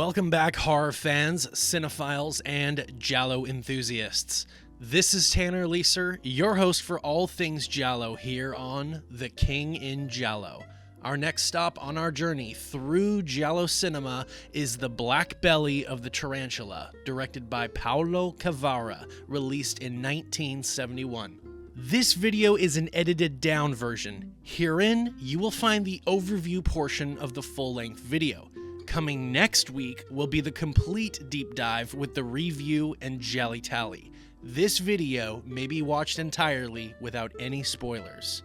Welcome back, horror fans, cinephiles, and giallo enthusiasts. This is Tanner Leeser, your host for all things giallo here on The King in Giallo. Our next stop on our journey through giallo cinema is The Black Belly of the Tarantula, directed by Paolo Cavara, released in 1971. This video is an edited down version. Herein, you will find the overview portion of the full-length video. Coming next week will be the complete deep dive with the review and GialliTally. This video may be watched entirely without any spoilers.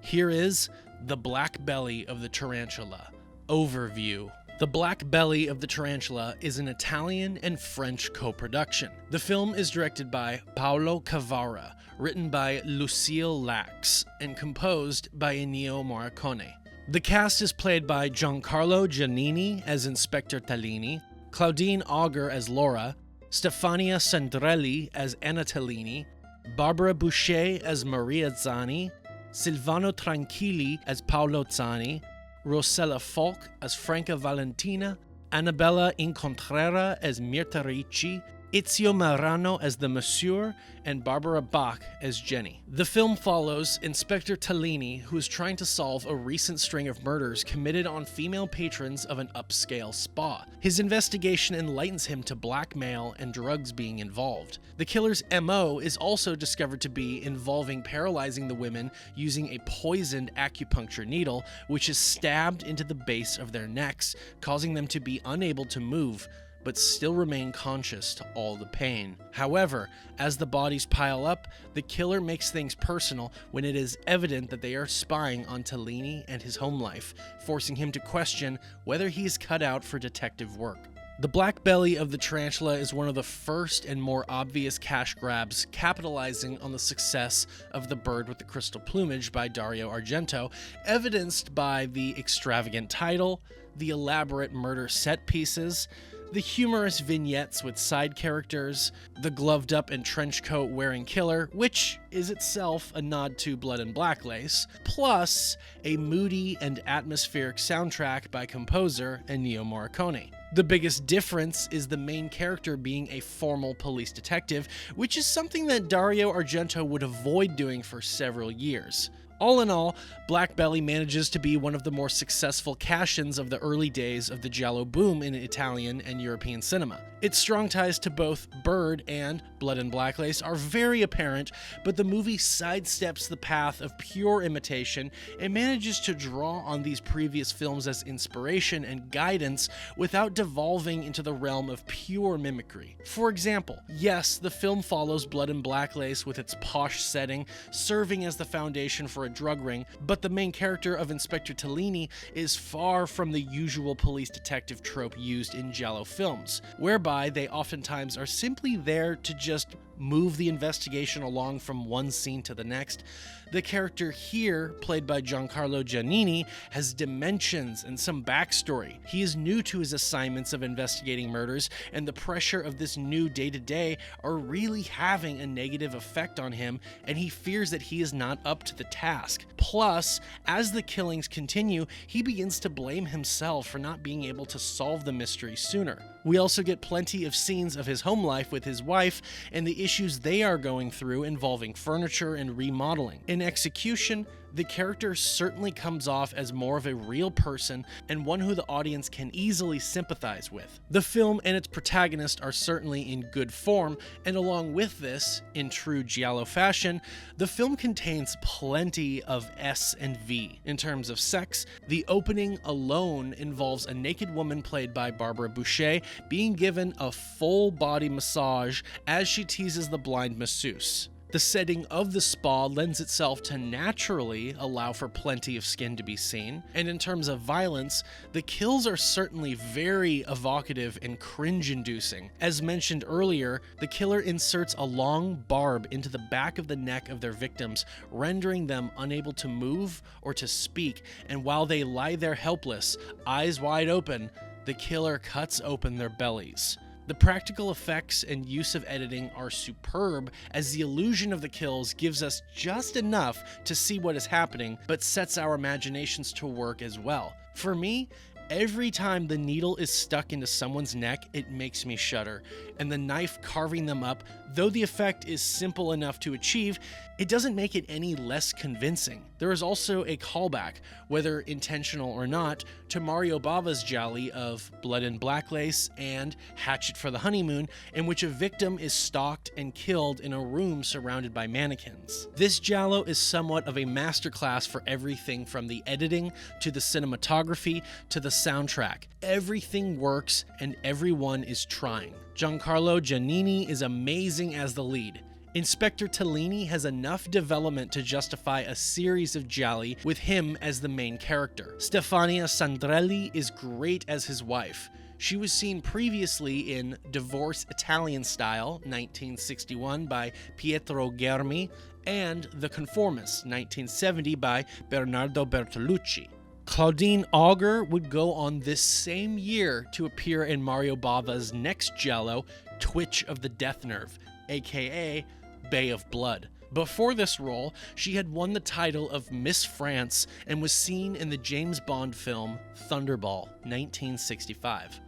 Here is The Black Belly of the Tarantula Overview. The Black Belly of the Tarantula is an Italian and French co-production. The film is directed by Paolo Cavara, written by Lucille Lax, and composed by Ennio Morricone. The cast is played by Giancarlo Giannini as Inspector Tallini, Claudine Auger as Laura, Stefania Sandrelli as Anna Tallini, Barbara Bouchet as Maria Zani, Silvano Tranquilli as Paolo Zani, Rossella Falk as Franca Valentina, Annabella Incontrera as Mirta Ricci, Ezio Marano as the Monsieur, and Barbara Bach as Jenny. The film follows Inspector Tallini, who is trying to solve a recent string of murders committed on female patrons of an upscale spa. His investigation enlightens him to blackmail and drugs being involved. The killer's MO is also discovered to be involving paralyzing the women using a poisoned acupuncture needle, which is stabbed into the base of their necks, causing them to be unable to move, but still remain conscious to all the pain. However, as the bodies pile up, the killer makes things personal when it is evident that they are spying on Tallini and his home life, forcing him to question whether he is cut out for detective work. The Black Belly of the Tarantula is one of the first and more obvious cash grabs, capitalizing on the success of The Bird with the Crystal Plumage by Dario Argento, evidenced by the extravagant title, the elaborate murder set pieces, the humorous vignettes with side characters, the gloved up and trench coat wearing killer, which is itself a nod to Blood and Black Lace, plus a moody and atmospheric soundtrack by composer Ennio Morricone. The biggest difference is the main character being a formal police detective, which is something that Dario Argento would avoid doing for several years. All in all, Black Belly manages to be one of the more successful cash-ins of the early days of the giallo boom in Italian and European cinema. Its strong ties to both Bird and Blood and Black Lace are very apparent, but the movie sidesteps the path of pure imitation and manages to draw on these previous films as inspiration and guidance without devolving into the realm of pure mimicry. For example, yes, the film follows Blood and Black Lace with its posh setting, serving as the foundation for a drug ring, but the main character of Inspector Tallini is far from the usual police detective trope used in giallo films, whereby they oftentimes are simply there to just move the investigation along from one scene to the next. The character here, played by Giancarlo Giannini, has dimensions and some backstory. He is new to his assignments of investigating murders, and the pressure of this new day-to-day are really having a negative effect on him, and he fears that he is not up to the task. Plus, as the killings continue, he begins to blame himself for not being able to solve the mystery sooner. We also get plenty of scenes of his home life with his wife and the issues they are going through involving furniture and remodeling. In execution, the character certainly comes off as more of a real person and one who the audience can easily sympathize with. The film and its protagonist are certainly in good form, and along with this, in true giallo fashion, the film contains plenty of S and V. In terms of sex, the opening alone involves a naked woman played by Barbara Bouchet being given a full body massage as she teases the blind masseuse. The setting of the spa lends itself to naturally allow for plenty of skin to be seen, and in terms of violence, the kills are certainly very evocative and cringe-inducing. As mentioned earlier, the killer inserts a long barb into the back of the neck of their victims, rendering them unable to move or to speak, and while they lie there helpless, eyes wide open, the killer cuts open their bellies. The practical effects and use of editing are superb, as the illusion of the kills gives us just enough to see what is happening, but sets our imaginations to work as well. For me, Every time the needle is stuck into someone's neck, it makes me shudder, and the knife carving them up, though the effect is simple enough to achieve, it doesn't make it any less convincing. There is also a callback, whether intentional or not, to Mario Bava's gialli of Blood and Black Lace and Hatchet for the Honeymoon, in which a victim is stalked and killed in a room surrounded by mannequins. This giallo is somewhat of a masterclass for everything from the editing to the cinematography to the soundtrack. Everything works and everyone is trying. Giancarlo Giannini is amazing as the lead. Inspector Tellini has enough development to justify a series of gialli with him as the main character. Stefania Sandrelli is great as his wife. She was seen previously in Divorce Italian Style, 1961 by Pietro Germi, and The Conformist, 1970 by Bernardo Bertolucci. Claudine Auger would go on this same year to appear in Mario Bava's next giallo, Twitch of the Death Nerve, aka Bay of Blood. Before this role, she had won the title of Miss France and was seen in the James Bond film Thunderball, 1965.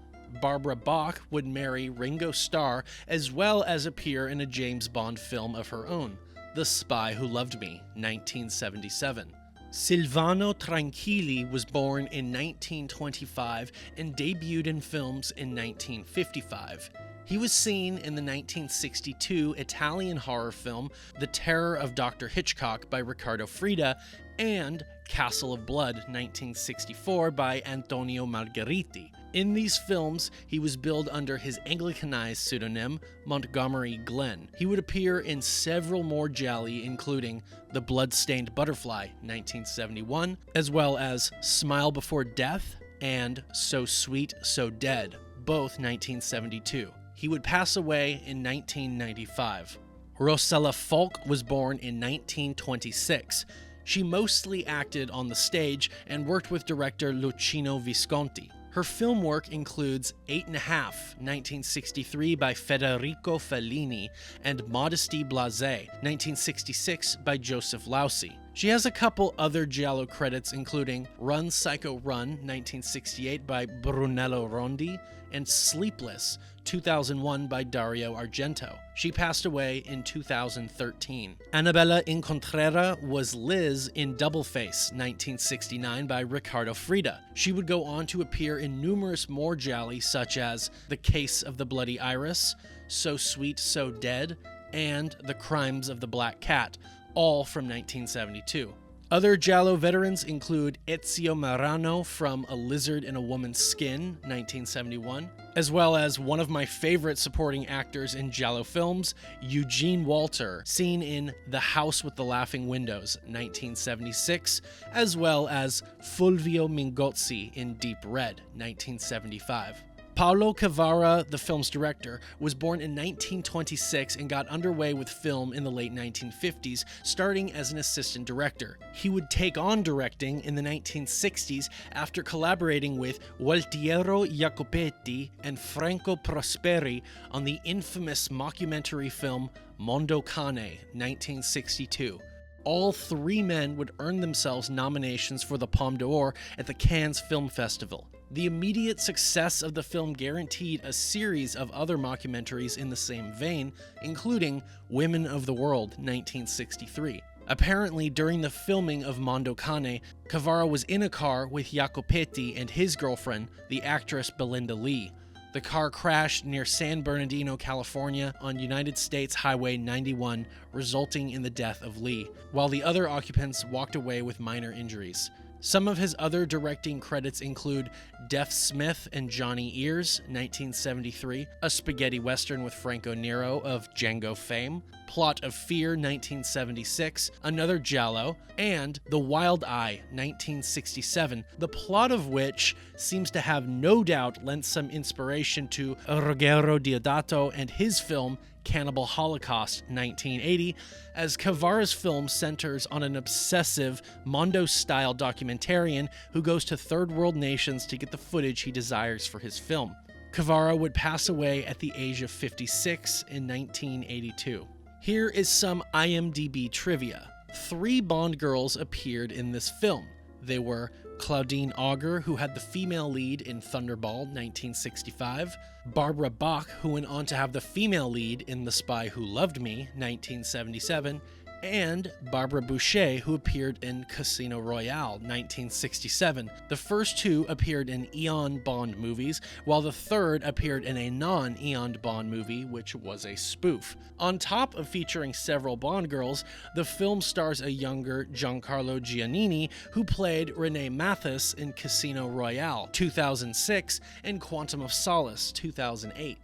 Barbara Bach would marry Ringo Starr as well as appear in a James Bond film of her own, The Spy Who Loved Me, 1977. Silvano Tranquilli was born in 1925 and debuted in films in 1955. He was seen in the 1962 Italian horror film The Terror of Dr. Hitchcock by Riccardo Frida and Castle of Blood, 1964 by Antonio Margheriti. In these films, he was billed under his Anglicanized pseudonym, Montgomery Glenn. He would appear in several more gialli, including The Blood-Stained Butterfly, 1971, as well as Smile Before Death and So Sweet, So Dead, both 1972. He would pass away in 1995. Rossella Falk was born in 1926. She mostly acted on the stage and worked with director Luchino Visconti. Her film work includes 8½, 1963 by Federico Fellini, and Modesty Blasé, 1966 by Joseph Losey. She has a couple other giallo credits including Run Psycho Run, 1968 by Brunello Rondi, and Sleepless, 2001 by Dario Argento. She passed away in 2013. Annabella Incontrera was Liz in Double Face, 1969 by Riccardo Frida. She would go on to appear in numerous more gialli such as The Case of the Bloody Iris, So Sweet, So Dead, and The Crimes of the Black Cat, all from 1972. Other giallo veterans include Ezio Marano from A Lizard in a Woman's Skin, 1971, as well as one of my favorite supporting actors in giallo films, Eugene Walter, seen in The House with the Laughing Windows, 1976, as well as Fulvio Mingozzi in Deep Red, 1975. Paolo Cavara, the film's director, was born in 1926 and got underway with film in the late 1950s, starting as an assistant director. He would take on directing in the 1960s after collaborating with Gualtiero Jacopetti and Franco Prosperi on the infamous mockumentary film Mondo Cane, 1962. All three men would earn themselves nominations for the Palme d'Or at the Cannes Film Festival. The immediate success of the film guaranteed a series of other mockumentaries in the same vein, including Women of the World, 1963. Apparently, during the filming of Mondo Cane, Cavara was in a car with Jacopetti and his girlfriend, the actress Belinda Lee. The car crashed near San Bernardino, California on United States Highway 91, resulting in the death of Lee, while the other occupants walked away with minor injuries. Some of his other directing credits include Deaf Smith and Johnny Ears, 1973, a spaghetti western with Franco Nero of Django fame, Plot of Fear, 1976, another giallo, and The Wild Eye, 1967, the plot of which seems to have no doubt lent some inspiration to Ruggero Deodato and his film Cannibal Holocaust, 1980, as Cavara's film centers on an obsessive Mondo-style documentarian who goes to third world nations to get the footage he desires for his film. Cavara would pass away at the age of 56 in 1982. Here is some IMDb trivia. 3 Bond girls appeared in this film. They were Claudine Auger, who had the female lead in Thunderball 1965, Barbara Bach, who went on to have the female lead in The Spy Who Loved Me 1977, and Barbara Bouchet, who appeared in Casino Royale 1967. The first two appeared in Eon Bond movies, while the third appeared in a non-Eon Bond movie, which was a spoof. On top of featuring several Bond girls, the film stars a younger Giancarlo Giannini, who played Renee Mathis in Casino Royale 2006 and Quantum of Solace 2008.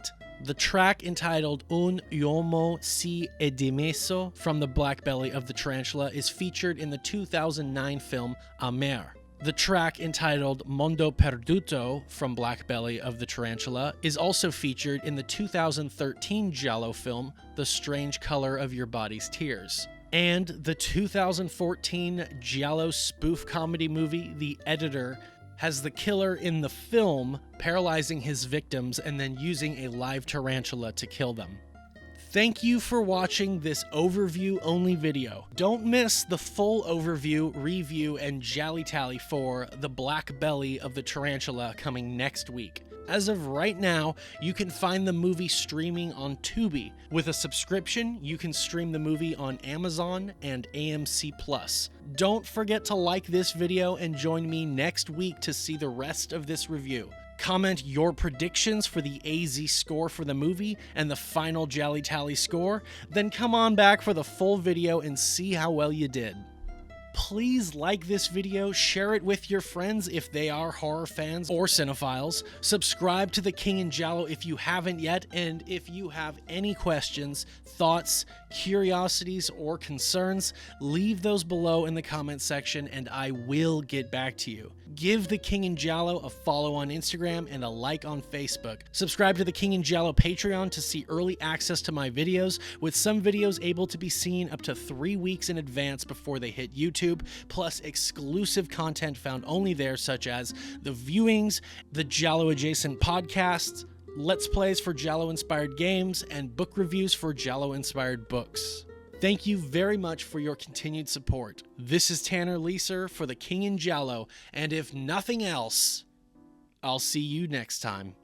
The track entitled Un uomo si è dimesso from the black belly of the tarantula is featured in the 2009 film Amer. The track entitled Mondo Perduto from Black Belly of the Tarantula is also featured in the 2013 giallo film The Strange Color of Your Body's Tears. And the 2014 giallo spoof comedy movie The Editor has the killer in the film paralyzing his victims and then using a live tarantula to kill them. Thank you for watching this overview-only video. Don't miss the full overview, review, and GialliTally for The Black Belly of the Tarantula coming next week. As of right now, you can find the movie streaming on Tubi. With a subscription, you can stream the movie on Amazon and AMC+. Don't forget to like this video and join me next week to see the rest of this review. Comment your predictions for the AZ score for the movie and the final GialliTally score, then come on back for the full video and see how well you did. Please like this video, share it with your friends if they are horror fans or cinephiles, subscribe to The King in Giallo if you haven't yet, and if you have any questions, thoughts, curiosities, or concerns, leave those below in the comment section and I will get back to you. Give The King in Giallo a follow on Instagram and a like on Facebook. Subscribe to The King in Giallo Patreon to see early access to my videos, with some videos able to be seen up to 3 weeks in advance before they hit YouTube, plus exclusive content found only there, such as the viewings, the Giallo adjacent podcasts, Let's Plays for Giallo-inspired games, and book reviews for Giallo-inspired books. Thank you very much for your continued support. This is Tanner Leeser for The King in Giallo, and if nothing else, I'll see you next time.